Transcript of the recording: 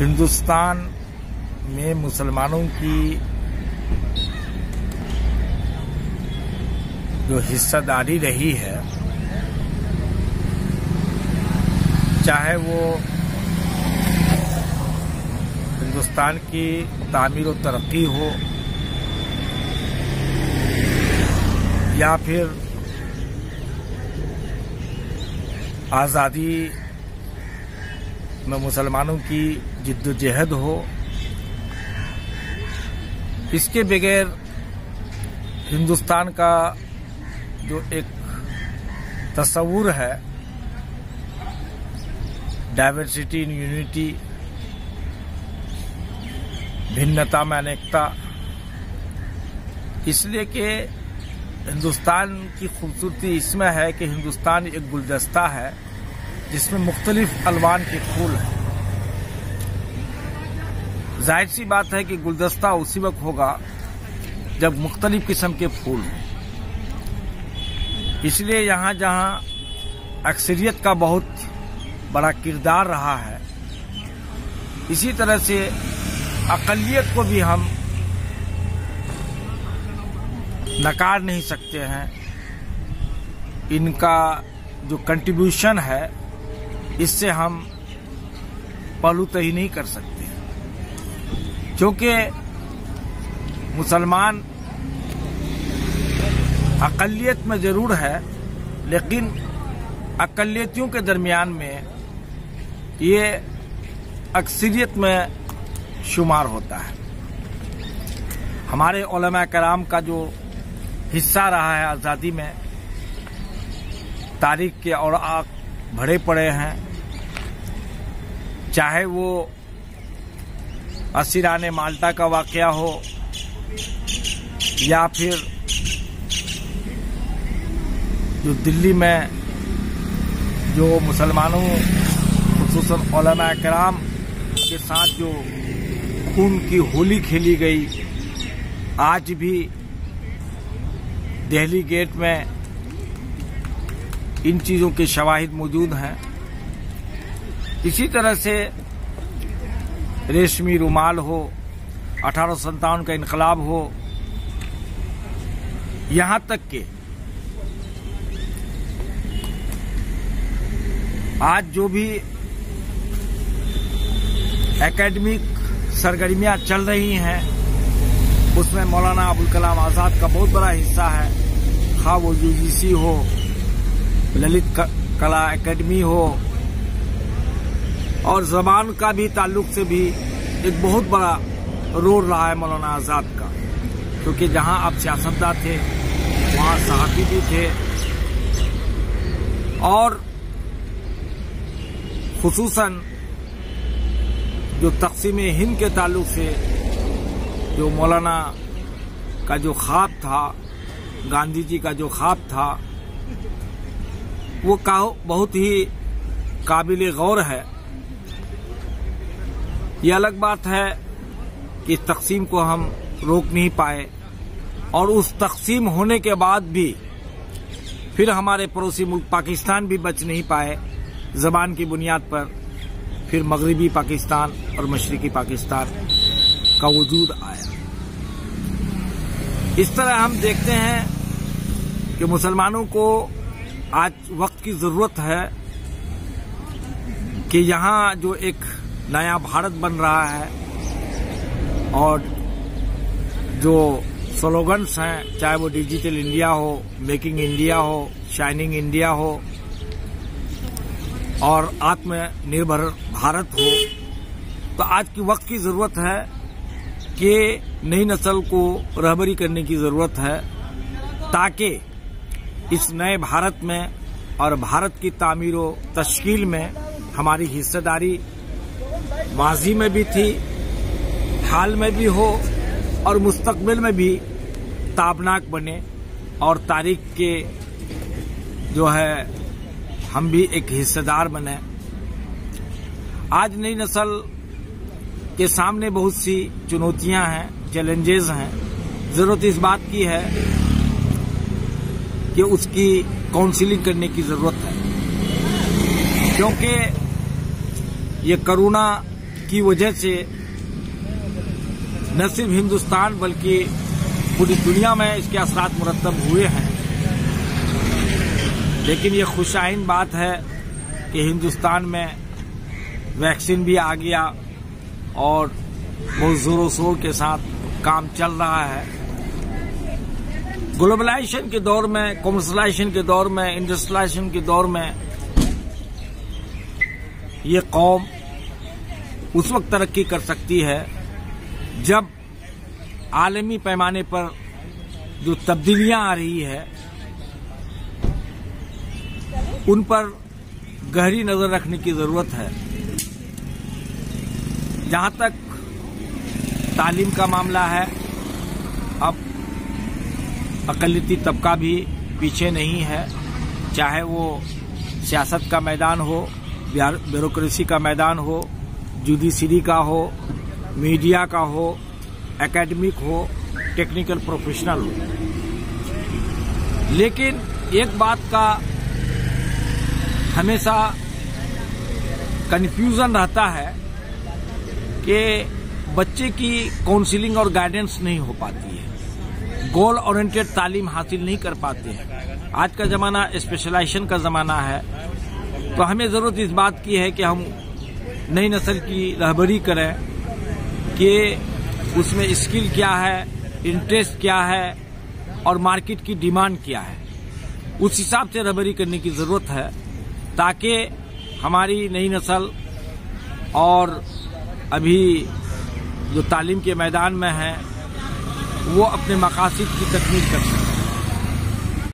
हिंदुस्तान में मुसलमानों की जो हिस्सेदारी रही है, चाहे वो हिंदुस्तान की तामीर और तरक्की हो या फिर आज़ादी में मुसलमानों की जिद्दोजहद हो, इसके बगैर हिंदुस्तान का जो एक तस्वुर है डाइवर्सिटी इन यूनिटी, भिन्नता में अनेकता, इसलिए कि हिंदुस्तान की खूबसूरती इसमें है कि हिंदुस्तान एक गुलदस्ता है जिसमें मुख्तलिफ अलवान के फूल हैं। जाहिर सी बात है कि गुलदस्ता उसी वक्त होगा जब मुख्तलिफ किस्म के फूल हों। इसलिए यहाँ जहाँ अक्सरियत का बहुत बड़ा किरदार रहा है, इसी तरह से अक़लियत को भी हम नकार नहीं सकते हैं। इनका जो कंट्रीब्यूशन है इससे हम पलूतही नहीं कर सकते, क्योंकि मुसलमान अक़लियत में जरूर है, लेकिन अक़लियतियों के दरमियान में ये अक्सरियत में शुमार होता है। हमारे उलमा कराम का जो हिस्सा रहा है आज़ादी में, तारीख के औराक भरे पड़े हैं, चाहे वो असीराने माल्टा का वाक़या हो या फिर जो दिल्ली में जो मुसलमानों खुसूसन उलमा कराम के साथ जो खून की होली खेली गई, आज भी दिल्ली गेट में इन चीज़ों के शवाहिद मौजूद हैं। इसी तरह से रेशमी रुमाल हो, 1857 का इनकलाब हो, यहाँ तक कि आज जो भी एकेडमिक सरगर्मियां चल रही हैं उसमें मौलाना अबुल कलाम आज़ाद का बहुत बड़ा हिस्सा है। खा वो यूजीसी हो, ललित कला एकेडमी हो, और ज़बान का भी ताल्लुक से भी एक बहुत बड़ा रोल रहा है मौलाना आज़ाद का, क्योंकि जहां आप सियासतदान थे वहां सहाफ़ी भी थे, और खुसूसन जो तक़सीम हिंद के ताल्लुक से जो मौलाना का जो ख्वाब था, गांधी जी का जो ख्वाब था, वो बहुत ही काबिल गौर है। ये अलग बात है कि तक़सीम को हम रोक नहीं पाए, और उस तक़सीम होने के बाद भी फिर हमारे पड़ोसी मुल्क पाकिस्तान भी बच नहीं पाए। ज़बान की बुनियाद पर फिर मगरिबी पाकिस्तान और मशरिकी पाकिस्तान का वजूद आया। इस तरह हम देखते हैं कि मुसलमानों को आज वक्त की ज़रूरत है कि यहाँ जो एक नया भारत बन रहा है और जो स्लोगन्स हैं, चाहे वो डिजिटल इंडिया हो, मेकिंग इंडिया हो, शाइनिंग इंडिया हो और आत्मनिर्भर भारत हो, तो आज की वक्त की ज़रूरत है कि नई नस्ल को रहबरी करने की ज़रूरत है, ताकि इस नए भारत में और भारत की तामीर व तश्कील में हमारी हिस्सेदारी माजी में भी थी, हाल में भी हो और मुस्तकबिल में भी ताबनाक बने, और तारीख के जो है हम भी एक हिस्सेदार बने। आज नई नस्ल के सामने बहुत सी चुनौतियां हैं, चैलेंजेस हैं। ज़रूरत इस बात की है कि उसकी काउंसलिंग करने की ज़रूरत है, क्योंकि ये कोरोना की वजह से न सिर्फ हिंदुस्तान बल्कि पूरी दुनिया में इसके असरात मुरतब हुए हैं। लेकिन ये खुशाइन बात है कि हिंदुस्तान में वैक्सीन भी आ गया और बहुत जोरों शोर के साथ काम चल रहा है। ग्लोबलाइजेशन के दौर में, कॉमर्शलाइजेशन के दौर में, इंडस्ट्रियलाइजेशन के दौर में ये कौम उस वक्त तरक्की कर सकती है जब आलमी पैमाने पर जो तब्दीलियां आ रही है उन पर गहरी नजर रखने की जरूरत है। जहां तक तालीम का मामला है, अब अक़लियती तबका भी पीछे नहीं है, चाहे वो सियासत का मैदान हो, ब्यूरोक्रेसी का मैदान हो, जुडिशरी का हो, मीडिया का हो, एकेडमिक हो, टेक्निकल प्रोफेशनल हो। लेकिन एक बात का हमेशा कंफ्यूजन रहता है कि बच्चे की काउंसलिंग और गाइडेंस नहीं हो पाती है, गोल ओरिएंटेड तालीम हासिल नहीं कर पाते हैं। आज का जमाना स्पेशलाइजेशन का जमाना है, तो हमें जरूरत इस बात की है कि हम नई नस्ल की रहबरी करें कि उसमें स्किल क्या है, इंटरेस्ट क्या है और मार्केट की डिमांड क्या है। उस हिसाब से रहबरी करने की जरूरत है ताकि हमारी नई नस्ल और अभी जो तालीम के मैदान में है वो अपने मकासद की तकमील कर सके।